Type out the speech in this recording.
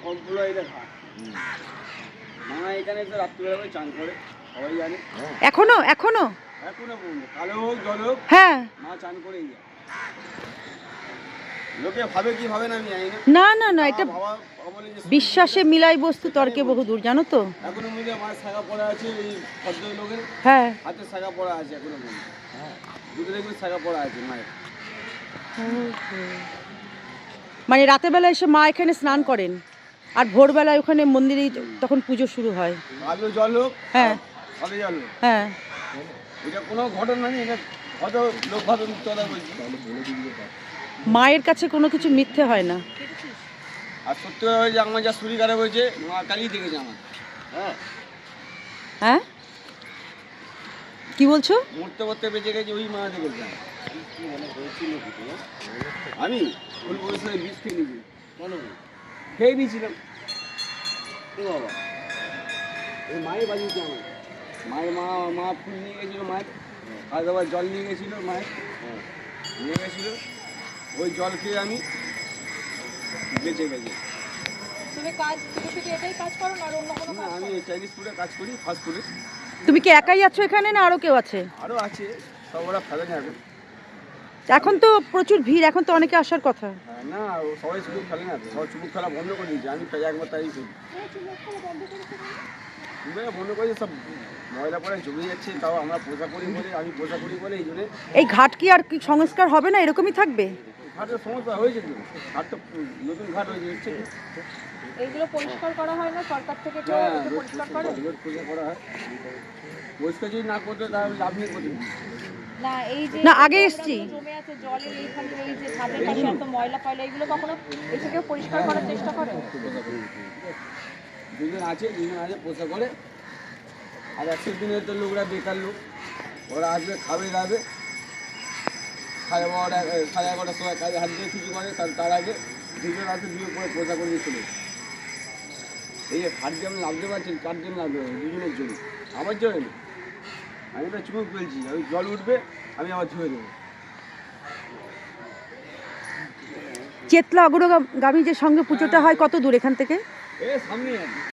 সবগুলো এটা ঘাট। মা এখানে তো রাত্রিবেলা করে চান করে, সবাই জানে। এখনো এখনো এখনো পর্যন্ত কালো হোক জল হোক হ্যাঁ মা চান করেই যায়। লোকে ভাবে কি ভাবে না আমি জানি না। না না না এটা বাবা বলে যে বিশ্বাসে মিলাই বস্তু তর্কে বহুদূর, জানো তো। এখনো মধ্যে মায়ের শাখা পড়া আছে, এই ভদ্র লোকের হ্যাঁ হাতে শাখা পড়া আছে এখনো পর্যন্ত। দুটো দেখবে শাখা পড়া আছে মায়ের। মানে রাতের বেলা এসে মা এখানে স্নান করেন, আর ভোরবেলায় ওখানে মন্দিরে তখন পুজো শুরু হয়। কালো জল হোক হ্যাঁ কালো জল হোক, হ্যাঁ এটা কোনো ঘটনা নেই, এটা হয়তো লোক ভাবে মিথ্যে কথা বলছি। মায়ের কাছে কোনো কিছু মিথ্যে হয় না। আর সত্যি কথা হয়েছে, আমার যা শরীর খারাপ হয়েছে মা কালী দেখেছে আমার। হ্যাঁ হ্যাঁ কি বলছো? মরতে মরতে বেঁচে গেছে ওই মা দেখেছে। আমি ফুল পরিশ্রমে বিষ খেয়ে নিয়েছি, খেয়ে নিয়েছিলাম। বাবা এই মায়ের বাজিয়েছে আমার। মায়ের মা ফুল নিয়ে গেছিলো মায়ের, আর আবার জল নিয়ে গেছিলো মায়ের, নিয়ে গেছিলো। ওই জল খেয়ে আমি বেঁচে গেছি। না আমি চাইনিজ ফুডে কাজ করি, ফাস্ট ফুডে। তুমি কি একাই আছো এখানে না আরো কেউ আছে? আরও আছে, সব ওরা ফেলে না এখন। এখন তো প্রচুর ভিড়, এখন তো অনেকে আসার কথা। হ্যাঁ, না সবাই চুমুক খেলে না, সবাই চুমুক খেলা বন্ধ করে দিয়েছে। আমি তাই একবার তাই করি, বন্ধ করে সব ময়লা পরে জমে যাচ্ছে। তাও আমরা পোষা করি বলে, আমি পোষা করি বলে এই জন্য। এই ঘাট কি আর কি সংস্কার হবে না, এরকমই থাকবে? ঘাটের সমস্যা হয়েছে তো, ঘাট তো নতুন ঘাট হয়েছে ইচ্ছে। এইগুলো পরিষ্কার করা হয় না সরকার থেকে? কেউ হ্যাঁ এটা পরিষ্কার করে পরিষ্কার করা হয়। পরিষ্কার যদি না করতে তাহলে লাভ নেই করতে। না? এই যে না, আগে এসছি। জমে আছে জলের এইখানে, এই যে ছাদের পাশে এত ময়লা ফয়লা, এগুলো কখনো এসে কেউ পরিষ্কার করার চেষ্টা করে? দুজন আছে পোষা করে। আর 100 দিনের তো লোকরা বেকার লোক, ওরা আসবে খাবে দাবে, 11:30 সময় কাজে হাত দিয়ে কিছু করে, তার আগে দুজন আসে, বিয়ে করে পোষা করে দিয়ে চলে। এই যে হাত দিয়ে আমি নামতে পারছি, 4 জন লাগবে দুজনের জন্য, আমার জন্য না। আমি তো চুমুক ফেলছি, আমি জল উঠবে আমি আবার ধুয়ে দেবো। চেতলা অগ্রগামী যে সঙ্গে পুজোটা হয় কত দূর এখান থেকে? সামনে